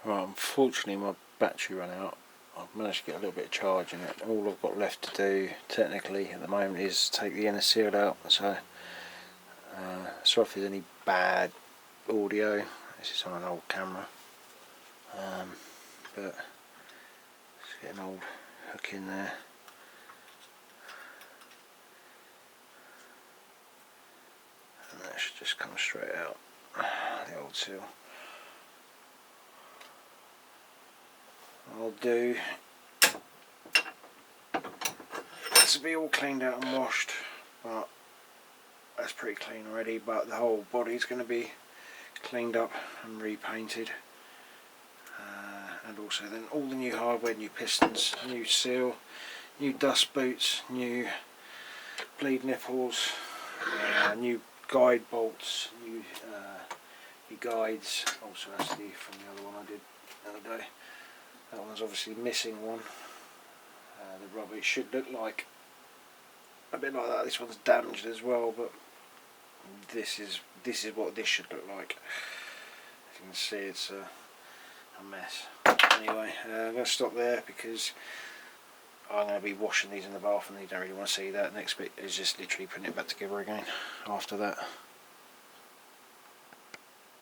Right, unfortunately my battery ran out. I've managed to get a little bit of charge in it. All I've got left to do technically at the moment is take the inner seal out. So sorry if there's any bad audio. This is on an old camera, but let's get an old hook in there. And that should just come straight out, the old seal. I'll do this will be all cleaned out and washed, but that's pretty clean already. But the whole body's going to be cleaned up and repainted, and also then all the new hardware, new pistons, new seal, new dust boots, new bleed nipples, new guide bolts, new guides. Also that's from the other one I did the other day. That one's obviously missing one. The rubber, it should look like a bit like that. This one's damaged as well, but this is what this should look like. As you can see, it's a mess. Anyway, I'm going to stop there because I'm going to be washing these in the bath and you don't really want to see that. Next bit is just literally putting it back together again after that.